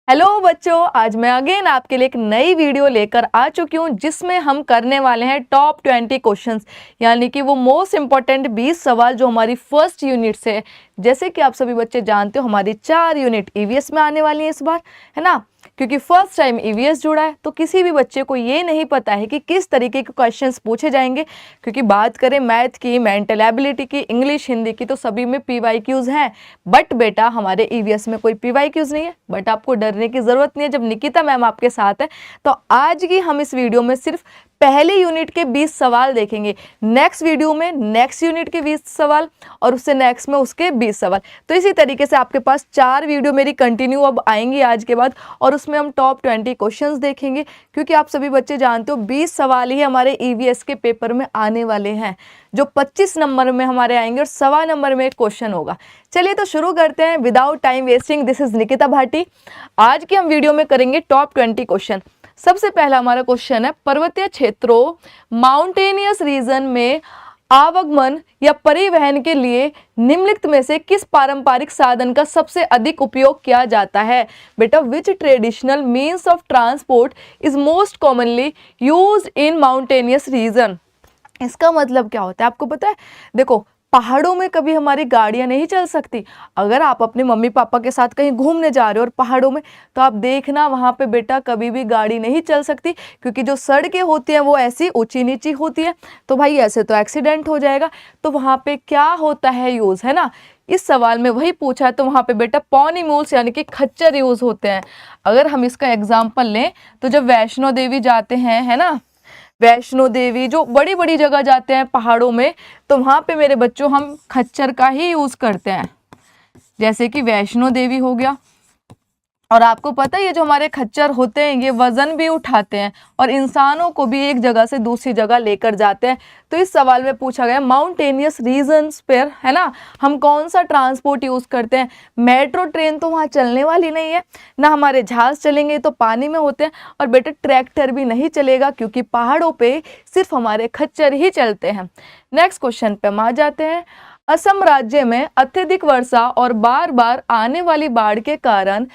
Hello बच्चों, आज मैं अगेन आपके लिए एक नई वीडियो लेकर आ चुकी हूँ जिसमें हम करने वाले हैं टॉप 20 क्वेश्चंस, यानी कि वो मोस्ट इंपॉर्टेंट 20 सवाल जो हमारी फर्स्ट यूनिट से है। जैसे कि आप सभी बच्चे जानते हो, हमारी 4 यूनिट ईवीएस में आने वाली है इस बार, है ना। क्योंकि फर्स्ट टाइम ईवीएस जुड़ा है तो किसी भी बच्चे को ये नहीं पता है कि किस तरीके के क्वेश्चंस पूछे जाएंगे। क्योंकि बात करें मैथ की, मेंटल एबिलिटी की, इंग्लिश, हिंदी की, तो सभी में पीवाईक्यूज हैं। बट बेटा हमारे ईवीएस में कोई पीवाईक्यूज नहीं है। बट आपको डरने की ज़रूरत नहीं है, जब निकिता मैम आपके साथ है। तो आज की हम इस वीडियो में सिर्फ पहले यूनिट के 20 सवाल देखेंगे, नेक्स्ट वीडियो में नेक्स्ट यूनिट के 20 सवाल, और उससे नेक्स्ट में उसके 20 सवाल। तो इसी तरीके से आपके पास 4 वीडियो मेरी कंटिन्यू अब आएंगी आज के बाद, और उसमें हम टॉप 20 क्वेश्चंस देखेंगे। क्योंकि आप सभी बच्चे जानते हो 20 सवाल ही हमारे ईवीएस के पेपर में आने वाले हैं, जो 25 नंबर में हमारे आएंगे और 1.25 नंबर में एक क्वेश्चन होगा। चलिए तो शुरू करते हैं without time wasting. This is Nikita Bhati. आज की हम वीडियो में करेंगे टॉप 20 क्वेश्चन। सबसे पहला हमारा क्वेश्चन है, पर्वतीय क्षेत्रों माउंटेनियस रीजन में आवागमन या परिवहन के लिए निम्नलिखित में से किस पारंपरिक साधन का सबसे अधिक उपयोग किया जाता है। बेटा, which traditional means of transport is most commonly used in mountainous region. इसका मतलब क्या होता है आपको पता है? देखो, पहाड़ों में कभी हमारी गाड़ियां नहीं चल सकती। अगर आप अपने मम्मी पापा के साथ कहीं घूमने जा रहे हो और पहाड़ों में, तो आप देखना वहाँ पे बेटा कभी भी गाड़ी नहीं चल सकती, क्योंकि जो सड़कें होती हैं वो ऐसी ऊंची नीची होती है। तो भाई ऐसे तो एक्सीडेंट हो जाएगा। तो वहाँ पे क्या होता है यूज़, है ना। इस सवाल में वही पूछा है। तो वहाँ पे बेटा पॉनी मूल्स यानी कि खच्चर यूज़ होते हैं। अगर हम इसका एग्जाम्पल लें तो जब वैष्णो देवी जाते हैं, है ना, वैष्णो देवी जो बड़ी बड़ी जगह जाते हैं पहाड़ों में, तो वहाँ पे मेरे बच्चों हम खच्चर का ही यूज़ करते हैं। जैसे कि वैष्णो देवी हो गया। और आपको पता है ये जो हमारे खच्चर होते हैं ये वजन भी उठाते हैं और इंसानों को भी एक जगह से दूसरी जगह लेकर जाते हैं। तो इस सवाल में पूछा गया माउंटेनियस रीजन्स पर, है ना, हम कौन सा ट्रांसपोर्ट यूज़ करते हैं। मेट्रो ट्रेन तो वहाँ चलने वाली नहीं है, ना हमारे जहाज़ चलेंगे तो पानी में होते हैं, और बेटा ट्रैक्टर भी नहीं चलेगा क्योंकि पहाड़ों पे सिर्फ हमारे खच्चर ही चलते हैं। नेक्स्ट क्वेश्चन पे हम आ जाते हैं। असम राज्य में अत्यधिक वर्षा और बार बार आने वाली बाढ़ के कारण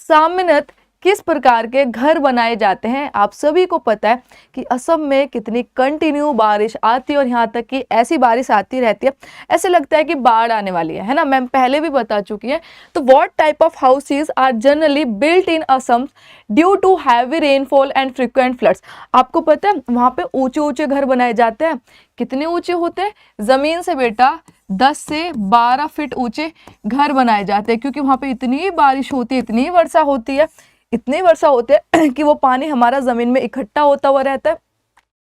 सामान्यतः किस प्रकार के घर बनाए जाते हैं। आप सभी को पता है कि असम में कितनी कंटिन्यू बारिश आती है, और यहाँ तक कि ऐसी बारिश आती रहती है ऐसे लगता है कि बाढ़ आने वाली है ना। मैम पहले भी बता चुकी है। तो what type of houses are generally built in Assam due to heavy rainfall and frequent floods. आपको पता है वहाँ पे ऊंचे ऊंचे घर बनाए जाते हैं। कितने ऊंचे होते हैं? जमीन से बेटा 10 से 12 फीट ऊंचे घर बनाए जाते हैं, क्योंकि वहाँ पे इतनी बारिश होती है, इतनी वर्षा होती है, इतनी वर्षा होती है कि वो पानी हमारा ज़मीन में इकट्ठा होता हुआ रहता है।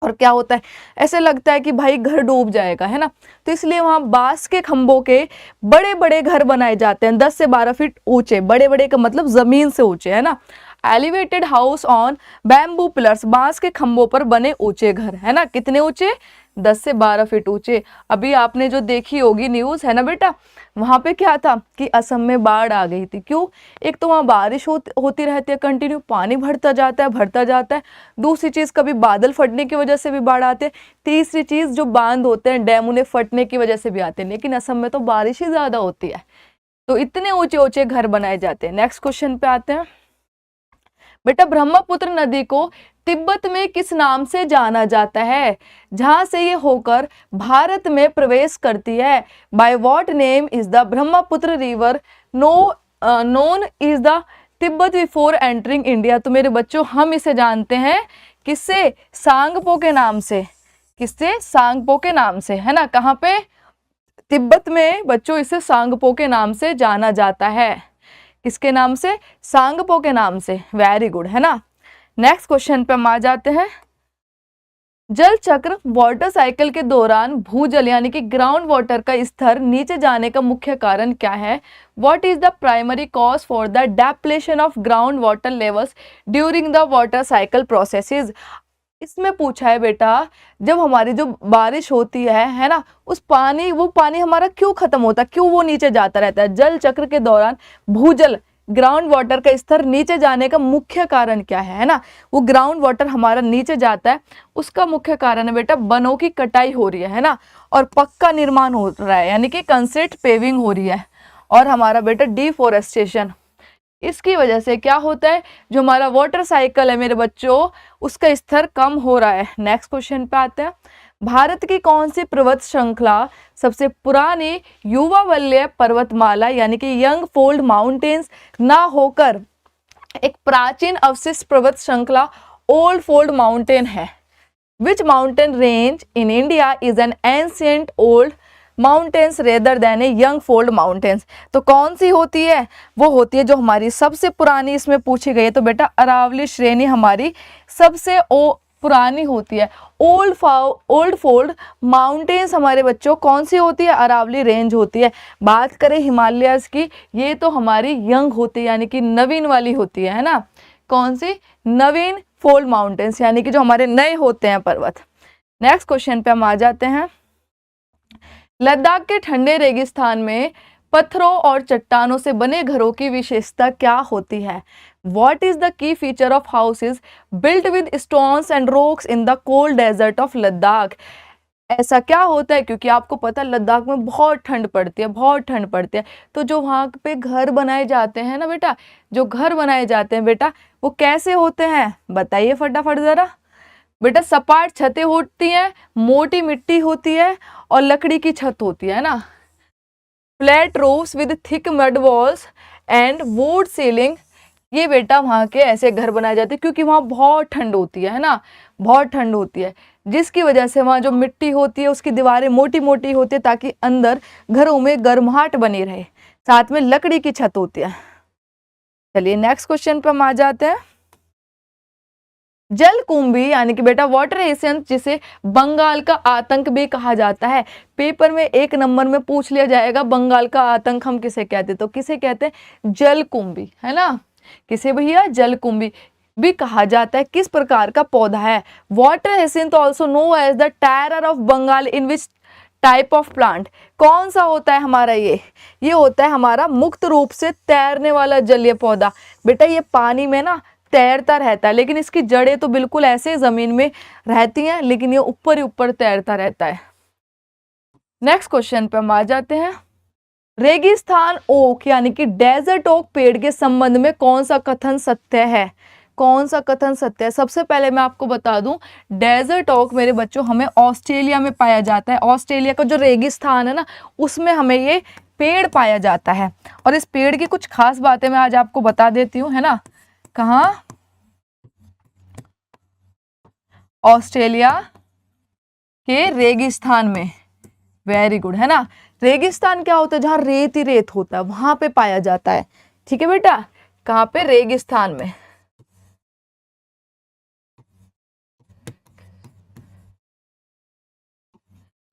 और क्या होता है, ऐसे लगता है कि भाई घर डूब जाएगा, है ना। तो इसलिए वहाँ बांस के खंभों के बड़े बड़े घर बनाए जाते हैं, 10 से 12 फीट ऊंचे। बड़े बड़े का मतलब ज़मीन से ऊंचे, है ना। Elevated house on bamboo pillars, बांस के खंभों पर बने ऊंचे घर, है ना। कितने ऊंचे? 10 से 12 फीट ऊंचे। अभी आपने जो देखी होगी न्यूज़, है ना बेटा, वहाँ पे क्या था कि असम में बाढ़ आ गई थी। क्यों? एक तो वहाँ बारिश होती रहती है कंटिन्यू, पानी भरता जाता है भरता जाता है। दूसरी चीज़, कभी बादल फटने की वजह से भी बाढ़ आते हैं। तीसरी चीज़, जो बांध होते हैं डैम, उन्हें फटने की वजह से भी आते हैं। लेकिन असम में तो बारिश ही ज़्यादा होती है, तो इतने ऊंचे ऊंचे घर बनाए जाते हैं। नेक्स्ट क्वेश्चन पे आते हैं। बेटा, ब्रह्मपुत्र नदी को तिब्बत में किस नाम से जाना जाता है, जहां से ये होकर भारत में प्रवेश करती है। By what name is the Brahmaputra river known is the Tibet before entering India. तो मेरे बच्चों हम इसे जानते हैं किससे? सांगपो के नाम से। किससे? सांगपो के नाम से, है ना। कहाँ पे? तिब्बत में बच्चों इसे सांगपो के नाम से जाना जाता है। किसके नाम से? सांगपो के नाम से। वेरी गुड, है ना। नेक्स्ट क्वेश्चन पे हम आ जाते हैं। जल चक्र वाटर साइकिल के दौरान भूजल यानी कि ग्राउंड वाटर का स्तर नीचे जाने का मुख्य कारण क्या है। What is the primary cause for the depletion of ground water levels during the water cycle processes. इसमें पूछा है बेटा, जब हमारी जो बारिश होती है ना, वो पानी हमारा क्यों खत्म होता है, क्यों वो नीचे जाता रहता है। जल चक्र के दौरान भूजल ग्राउंड वाटर का स्तर नीचे जाने का मुख्य कारण क्या है ना। वो ग्राउंड वाटर हमारा नीचे जाता है, उसका मुख्य कारण है बेटा वनों की कटाई हो रही है ना, और पक्का निर्माण हो रहा है, यानी कि कंक्रीट पेविंग हो रही है, और हमारा बेटा डिफोरेस्टेशन। इसकी वजह से क्या होता है, जो हमारा वाटर साइकिल है मेरे बच्चों, उसका स्तर कम हो रहा है। नेक्स्ट क्वेश्चन पे आते हैं। भारत की कौन सी पर्वत श्रृंखला सबसे पुरानी युवा वलय पर्वतमाला यानी कि यंग फोल्ड माउंटेन्स ना होकर एक प्राचीन अवशिष्ट पर्वत श्रृंखला ओल्ड फोल्ड माउंटेन है? Which mountain range in India is an ancient old mountains rather than a young fold mountains? तो कौन सी होती है? वो होती है जो हमारी सबसे पुरानी इसमें पूछी गई है, तो बेटा अरावली श्रेणी हमारी सबसे पुरानी होती है। ओल्ड फोल्ड माउंटेन्स हमारे बच्चों कौन सी होती है? अरावली रेंज होती है। बात करें हिमालयस की, ये तो हमारी यंग होती है यानी कि नवीन वाली होती है ना। कौन सी? नवीन फोल्ड माउंटेन्स यानी कि जो हमारे नए होते हैं पर्वत। नेक्स्ट क्वेश्चन पे हम आ जाते हैं। लद्दाख के ठंडे रेगिस्तान में पत्थरों और चट्टानों से बने घरों की विशेषता क्या होती है? What is the key feature of houses built with stones and rocks in the cold desert of Ladakh? ऐसा क्या होता है? क्योंकि आपको पता है लद्दाख में बहुत ठंड पड़ती है, बहुत ठंड पड़ती है, तो जो वहाँ पे घर बनाए जाते हैं ना बेटा, जो घर बनाए जाते हैं बेटा, वो कैसे होते हैं बताइए फटाफट जरा। बेटा सपाट छतें होती हैं, मोटी मिट्टी होती है और लकड़ी की छत होती है ना। Flat roofs with thick mud walls and wood ceiling, ये बेटा वहाँ के ऐसे घर बनाए जाते हैं क्योंकि वहाँ बहुत ठंड होती है ना, बहुत ठंड होती है, जिसकी वजह से वहाँ जो मिट्टी होती है उसकी दीवारें मोटी मोटी होती है ताकि अंदर घरों में गर्माहट बनी रहे, साथ में लकड़ी की छत होती है। चलिए नेक्स्ट क्वेश्चन पे हम आ जाते हैं। जलकुंभी यानी कि बेटा वाटर एशियन, जिसे बंगाल का आतंक भी कहा जाता है, पेपर में 1 नंबर में पूछ लिया जाएगा बंगाल का आतंक हम किसे कहते हैं, तो किसे कहते हैं? जलकुंभी, है ना। किसे भैया? जलकुंभी भी कहा जाता है। किस प्रकार का पौधा है? Water hyacinth also known as the terror of Bengal in which type of plant? कौन सा होता है हमारा ये होता है हमारा मुक्त रूप से तैरने वाला जलीय पौधा। बेटा ये पानी में ना तैरता रहता है, लेकिन इसकी जड़ें तो बिल्कुल ऐसे जमीन में रहती हैं, लेकिन ये ऊपर ही ऊपर तैरता रहता है। नेक्स्ट क्वेश्चन पे हम आ जाते हैं। रेगिस्तान ओक यानी कि डेजर्ट ओक पेड़ के संबंध में कौन सा कथन सत्य है? कौन सा कथन सत्य है? सबसे पहले मैं आपको बता दूं, डेजर्ट ओक मेरे बच्चों हमें ऑस्ट्रेलिया में पाया जाता है। ऑस्ट्रेलिया का जो रेगिस्तान है ना, उसमें हमें ये पेड़ पाया जाता है। और इस पेड़ की कुछ खास बातें मैं आज आपको बता देती हूँ, है ना। कहाँ? ऑस्ट्रेलिया के रेगिस्तान में। वेरी गुड, है ना। रेगिस्तान क्या होता है? जहां रेत ही रेत होता है वहां पे पाया जाता है। ठीक है बेटा, कहां पे? रेगिस्तान में।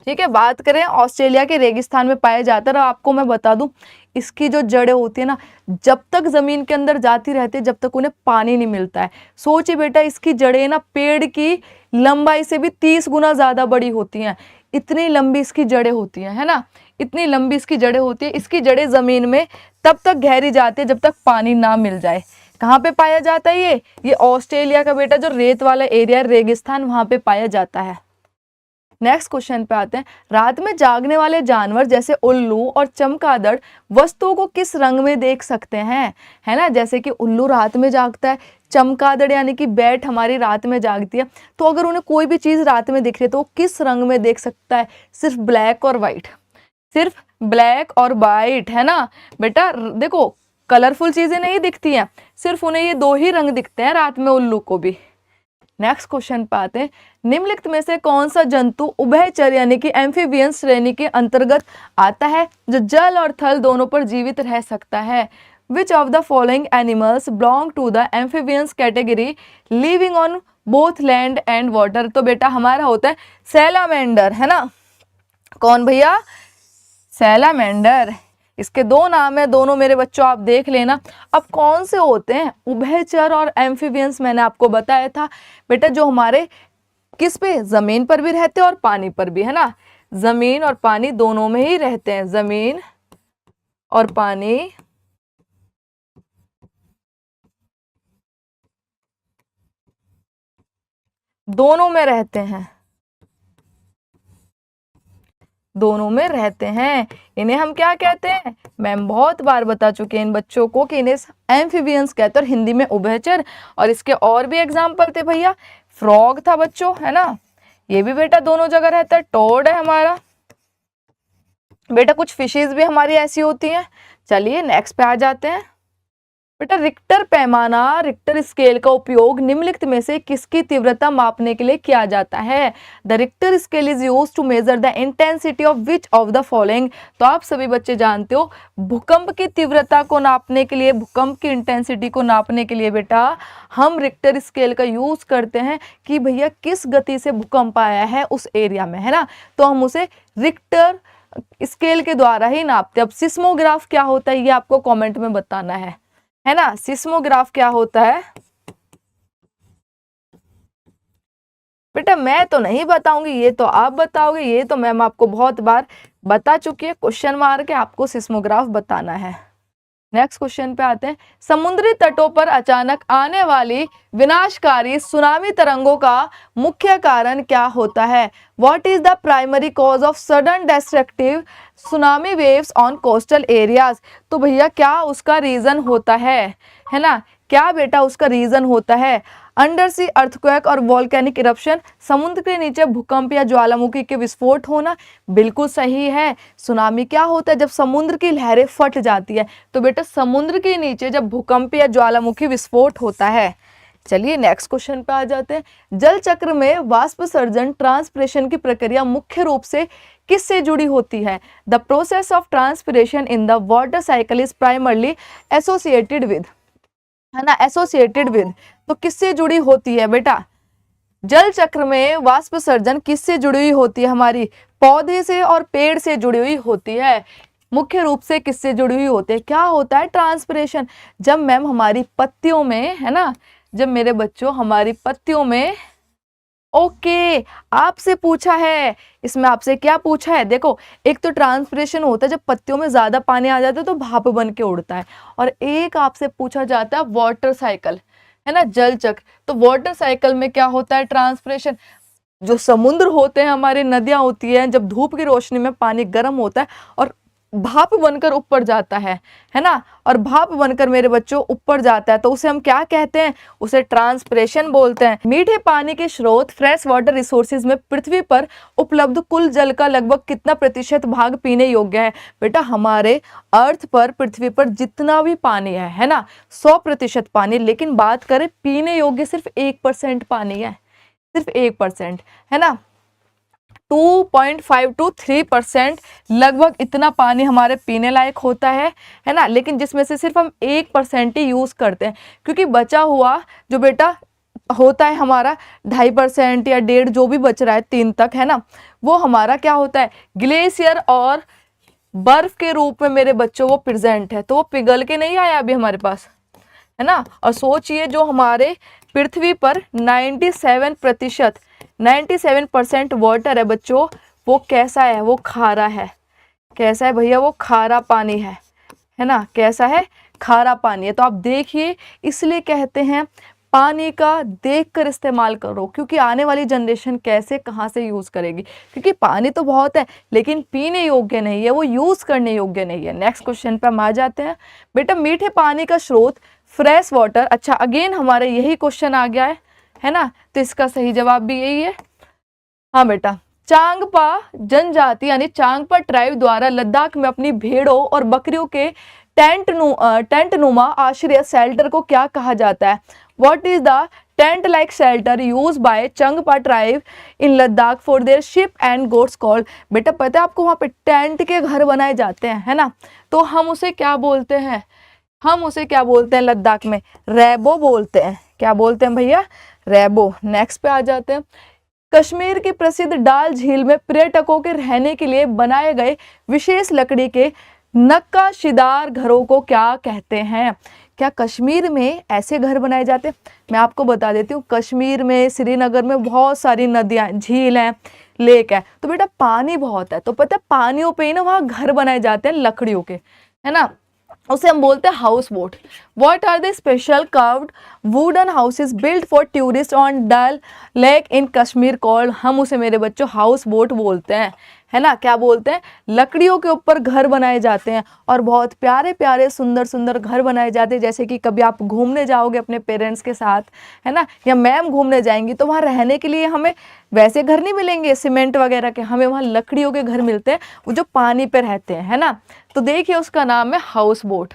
ठीक है, बात करें ऑस्ट्रेलिया के रेगिस्तान में पाया जाता है। और आपको मैं बता दूं, इसकी जो जड़ें होती है ना, जब तक जमीन के अंदर जाती रहती है जब तक उन्हें पानी नहीं मिलता है। सोचिए बेटा, इसकी जड़ें ना पेड़ की लंबाई से भी 30 गुना ज्यादा बड़ी होती हैं। इतनी लंबी इसकी जड़ें होती हैं, है ना, इतनी लंबी इसकी जड़ें होती है। इसकी जड़ें जमीन में तब तक गहरी जाती है जब तक पानी ना मिल जाए। कहाँ पे पाया जाता है ये ऑस्ट्रेलिया का बेटा जो रेत वाला एरिया रेगिस्तान, वहां पे पाया जाता है। नेक्स्ट क्वेश्चन पे आते हैं। रात में जागने वाले जानवर जैसे उल्लू और चमगादड़ वस्तुओं को किस रंग में देख सकते हैं? है ना, जैसे कि उल्लू रात में जागता है, चमगादड़ यानी कि बैट हमारी रात में जागती है। तो अगर उन्हें कोई भी चीज रात में दिख रही है तो वो किस रंग में देख सकता है? सिर्फ ब्लैक और वाइट, सिर्फ ब्लैक और वाइट, है ना बेटा। देखो कलरफुल चीजें नहीं दिखती हैं, सिर्फ उन्हें ये 2 ही रंग दिखते हैं रात में, उल्लू को भी। नेक्स्ट क्वेश्चन पे आते हैं। निम्नलिखित में से कौन सा जंतु उभयचर यानी कि एम्फीबियन श्रेणी के अंतर्गत आता है जो जल और थल दोनों पर जीवित रह सकता है? Which of the following animals belong to the amphibians category living on both land and water? तो बेटा हमारा होता है सैलामेंडर, है ना। कौन भैया? सैलामेंडर। इसके 2 नाम है, दोनों मेरे बच्चों आप देख लेना। अब कौन से होते हैं उभयचर और एम्फीबियंस? मैंने आपको बताया था बेटा, जो हमारे किस पे? जमीन पर भी रहते हैं और पानी पर भी, है ना। जमीन और पानी दोनों में ही रहते हैं, जमीन और पानी दोनों में रहते हैं, दोनों में रहते हैं। इन्हें हम क्या कहते हैं? मैम बहुत बार बता चुके हैं इन बच्चों को कि इन्हें एम्फीबियंस कहते हैं, और हिंदी में उभयचर। और इसके और भी एग्जाम्पल थे भैया, फ्रॉग था बच्चों, है ना, ये भी बेटा दोनों जगह रहता है। टोड है हमारा बेटा, कुछ फिशेज भी हमारी ऐसी होती हैं। चलिए नेक्स्ट पे आ जाते हैं बेटा। रिक्टर पैमाना, रिक्टर स्केल का उपयोग निम्नलिखित में से किसकी तीव्रता मापने के लिए किया जाता है? The Richter scale is used to measure the intensity of which of the following. तो आप सभी बच्चे जानते हो भूकंप की तीव्रता को नापने के लिए, भूकंप की इंटेंसिटी को नापने के लिए बेटा हम रिक्टर स्केल का यूज करते हैं कि भैया किस गति से भूकंप आया है उस एरिया में, है ना, तो हम उसे रिक्टर स्केल के द्वारा ही नापते हैं। अब सिस्मोग्राफ क्या होता है ये आपको कमेंट में बताना है ना। सिस्मोग्राफ क्या होता है बेटा? मैं तो नहीं बताऊंगी, ये तो आप बताओगे। ये तो मैम आपको बहुत बार बता चुकी है, क्वेश्चन मार के आपको सिस्मोग्राफ बताना है। नेक्स्ट क्वेश्चन पे आते हैं। समुद्री तटों पर अचानक आने वाली विनाशकारी सुनामी तरंगों का मुख्य कारण क्या होता है? What is the primary cause of sudden destructive tsunami waves on coastal areas? तो भैया क्या उसका रीजन होता है ना, क्या बेटा उसका रीजन होता है? अंडर सी अर्थक्वेक और वोल्केनिक इरप्शन, समुद्र के नीचे भूकंप या ज्वालामुखी के विस्फोट होना, बिल्कुल सही है। सुनामी क्या होता है? जब समुद्र की लहरें फट जाती है। तो बेटा समुद्र के नीचे जब भूकंप या ज्वालामुखी विस्फोट होता है। चलिए नेक्स्ट क्वेश्चन पे आ जाते हैं। जल चक्र में वाष्पसर्जन ट्रांसपिरेशन की प्रक्रिया मुख्य रूप से किससे जुड़ी होती है? The process of transpiration in the water cycle is primarily associated with, है ना, एसोसिएटेड विद, तो किससे जुड़ी होती है बेटा? जल चक्र में वाष्पसर्जन किससे जुड़ी हुई होती है? हमारी पौधे से और पेड़ से जुड़ी हुई होती है। मुख्य रूप से किससे जुड़ी हुई होती है? क्या होता है ट्रांसपिरेशन? जब मैम हमारी पत्तियों में, है ना, जब मेरे बच्चों हमारी पत्तियों में, ओके आपसे पूछा है, इसमें आपसे क्या पूछा है? देखो एक तो ट्रांसपिरेशन होता है जब पत्तियों में ज्यादा पानी आ जाता है तो भाप बन के उड़ता है, और एक आपसे पूछा जाता है वाटर साइकिल, है ना, जल चक्र। तो वाटर साइकिल में क्या होता है? ट्रांसपिरेशन। जो समुद्र होते हैं, हमारी नदियां होती हैं, जब धूप की रोशनी में पानी गर्म होता है और भाप बनकर ऊपर जाता है ना, और भाप बनकर मेरे बच्चों ऊपर जाता है, तो उसे हम क्या कहते हैं? उसे ट्रांसपिरेशन बोलते हैं। मीठे पानी के स्रोत फ्रेश वाटर रिसोर्सेज में पृथ्वी पर उपलब्ध कुल जल का लगभग कितना प्रतिशत भाग पीने योग्य है? बेटा हमारे अर्थ पर, पृथ्वी पर जितना भी पानी है ना, 100% पानी, लेकिन बात करें पीने योग्य सिर्फ 1% पानी है, सिर्फ 1%, है ना। 2.5 to 3% लगभग इतना पानी हमारे पीने लायक होता है ना, लेकिन जिसमें से सिर्फ हम 1% ही यूज करते हैं, क्योंकि बचा हुआ जो बेटा होता है हमारा 2.5% या 1.5 जो भी बच रहा है 3 तक, है ना, वो हमारा क्या होता है? ग्लेशियर और बर्फ के रूप में मेरे बच्चों वो प्रेजेंट है, तो वो पिघल के नहीं आया अभी हमारे पास, है ना। और सोचिए जो हमारे पृथ्वी पर 97% वाटर है बच्चों, वो कैसा है? वो खारा है। कैसा है भैया? वो खारा पानी है ना, कैसा है? खारा पानी है। तो आप देखिए, इसलिए कहते हैं पानी का देखकर इस्तेमाल करो, क्योंकि आने वाली जनरेशन कैसे कहाँ से यूज करेगी, क्योंकि पानी तो बहुत है लेकिन पीने योग्य नहीं है, वो यूज करने योग्य नहीं है। नेक्स्ट क्वेश्चन पे हम आ जाते हैं बेटा। मीठे पानी का स्रोत फ्रेश वाटर, अच्छा अगेन हमारा यही क्वेश्चन आ गया है ना, तो इसका सही जवाब भी यही है। हाँ बेटा, चांगपा जनजाति यानी चांगपा ट्राइब द्वारा लद्दाख में अपनी भेड़ों और बकरियों के टेंट नुमा आश्रय शेल्टर को क्या कहा जाता है? What is the tent like shelter use by Changpa tribe in Ladakh for their ship and goats called? बेटा पता है आपको, वहाँ पे टेंट के घर बनाए जाते हैं, है ना, तो हम उसे क्या बोलते हैं? हम उसे क्या बोलते हैं लद्दाख में? रैबो बोलते हैं। क्या बोलते हैं भैया? रैबो। नेक्स्ट पे आ जाते हैं। कश्मीर की प्रसिद्ध डाल झील में पर्यटकों के रहने के लिए बनाए गए विशेष लकड़ी के नक्काशीदार घरों को क्या कहते हैं? क्या कश्मीर में ऐसे घर बनाए जाते हैं? मैं आपको बता देती हूँ, कश्मीर में, श्रीनगर में बहुत सारी नदियाँ, झील हैं, लेक है, तो बेटा पानी बहुत है, तो पता है पानियों पे ही ना वहाँ घर बनाए जाते हैं लकड़ियों के, है ना, उसे हम बोलते हैं house boat. What are the special curved wooden houses built for tourist on Dal Lake in Kashmir called? हम उसे मेरे बच्चों हाउस बोट बोलते हैं, है ना, क्या बोलते हैं, लकड़ियों के ऊपर घर बनाए जाते हैं और बहुत प्यारे प्यारे सुंदर सुंदर घर बनाए जाते हैं। जैसे कि कभी आप घूमने जाओगे अपने पेरेंट्स के साथ, है ना, या मैम घूमने जाएंगी तो वहाँ रहने के लिए हमें वैसे घर नहीं मिलेंगे सीमेंट वगैरह के, हमें वहाँ लकड़ियों के घर मिलते हैं, वो जो पानी पे रहते हैं, है ना। तो देखिए उसका नाम है हाउस बोट।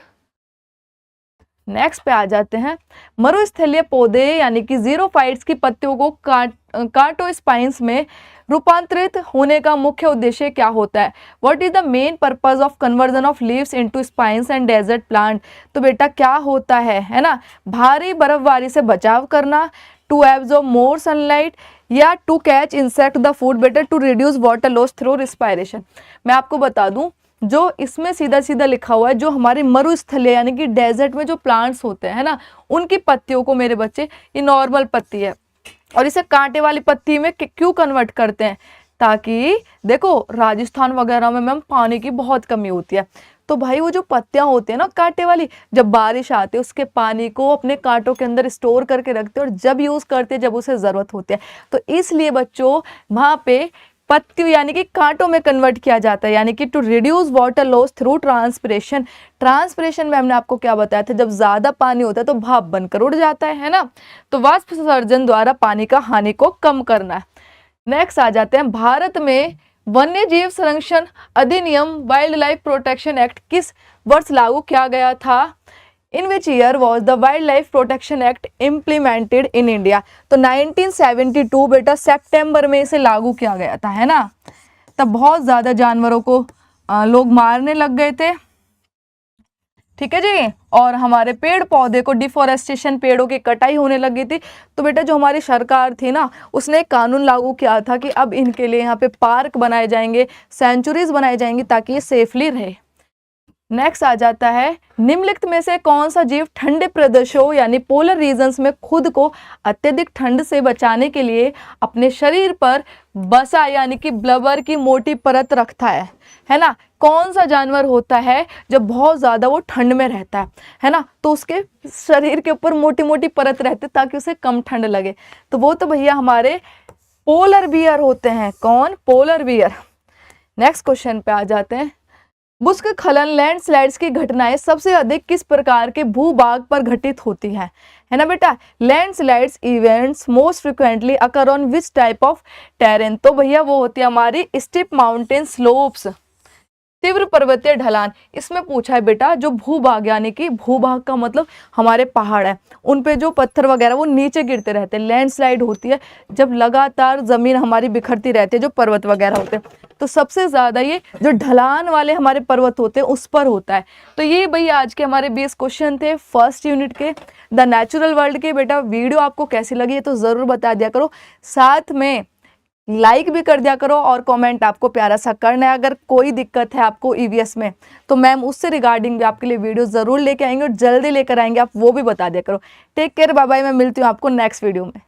नेक्स्ट पे आ जाते हैं, मरुस्थलीय पौधे यानी कि जीरोफाइट्स की पत्तियों को कार्टोस्पाइन्स में रूपांतरित होने का मुख्य उद्देश्य क्या होता है? What is the main purpose of conversion of leaves into spines and desert plant? तो बेटा क्या होता है ना, भारी बर्फबारी से बचाव करना, टू एब्जॉर्ब मोर सनलाइट, या to catch insect the food, better to reduce water loss through respiration. मैं आपको बता दूं, जो इसमें सीधा सीधा लिखा हुआ है, जो हमारी मरुस्थलीय यानी कि डेजर्ट में जो प्लांट्स होते हैं, है ना, उनकी पत्तियों को मेरे बच्चे, ये नॉर्मल पत्ती है और इसे कांटे वाली पत्ती में क्यों कन्वर्ट करते हैं? ताकि देखो राजस्थान वगैरह में मैम पानी की बहुत कमी होती है, तो भाई वो जो पत्तियां होती है ना कांटे वाली, जब बारिश आती है उसके पानी को अपने कांटों के अंदर स्टोर करके रखते हैं और जब यूज करते हैं जब उसे जरूरत होती है। तो इसलिए बच्चों वहां पे पत्ती यानी कि कांटों में कन्वर्ट किया जाता है, यानी कि to reduce water loss through transpiration. Transpiration में हमने आपको क्या बताया था, जब ज्यादा पानी होता है तो भाप बनकर उड़ जाता है ना, तो वाष्प विसर्जन द्वारा पानी का हानि को कम करना है। नेक्स्ट आ जाते हैं, भारत में वन्य जीव संरक्षण अधिनियम वाइल्ड लाइफ प्रोटेक्शन एक्ट किस वर्ष लागू किया गया था? In which year was the wildlife protection act implemented in India? तो 1972 बेटा सितंबर में इसे लागू किया गया था, है ना। तब बहुत ज्यादा जानवरों को लोग मारने लग गए थे, ठीक है जी, और हमारे पेड़ पौधे को डिफोरेस्टेशन, पेड़ों की कटाई होने लगी थी। तो बेटा जो हमारी सरकार थी ना, उसने एक कानून लागू किया था कि अब इनके लिए यहाँ पे पार्क बनाए जाएंगे, सेंचुरीज बनाई जाएंगी ताकि ये सेफली रहे। नेक्स्ट आ जाता है, निम्नलिखित में से कौन सा जीव ठंडे प्रदेशों यानी पोलर रीजन्स में खुद को अत्यधिक ठंड से बचाने के लिए अपने शरीर पर बसा यानी कि ब्लबर की मोटी परत रखता है ना। कौन सा जानवर होता है जब बहुत ज्यादा वो ठंड में रहता है ना, तो उसके शरीर के ऊपर मोटी मोटी परत रहती है ताकि उसे कम ठंड लगे? तो वो तो भैया हमारे पोलर बियर होते हैं। कौन? Polar bear. नेक्स्ट क्वेश्चन पे आ जाते हैं, भूस्खलन लैंडस्लाइड्स की घटनाएं सबसे अधिक किस प्रकार के भूभाग पर घटित होती है ना बेटा? Landslides events most frequently occur on which type of terrain? तो भैया वो होती है हमारी स्टीप माउंटेन स्लोप्स, तीव्र पर्वतीय ढलान। इसमें पूछा है बेटा जो भूभाग यानी कि भूभाग का मतलब हमारे पहाड़ है, उन पे जो पत्थर वगैरह वो नीचे गिरते रहते हैं। लैंडस्लाइड होती है जब लगातार जमीन हमारी बिखरती रहती है, जो पर्वत वगैरह होते हैं। तो सबसे ज्यादा ये जो ढलान वाले हमारे पर्वत होते हैं उस पर होता है। तो ये भैया आज के हमारे 20 क्वेश्चन थे फर्स्ट यूनिट के द नेचुरल वर्ल्ड के। बेटा वीडियो आपको कैसी लगी है तो जरूर बता दिया करो, साथ में लाइक भी कर दिया करो और कमेंट आपको प्यारा सा करना है। अगर कोई दिक्कत है आपको ईवीएस में तो मैम उससे रिगार्डिंग भी आपके लिए वीडियो जरूर लेके आएंगे और जल्दी लेकर आएंगे, आप वो भी बता दिया करो। Take care, bye bye. मैं मिलती हूँ आपको नेक्स्ट वीडियो में।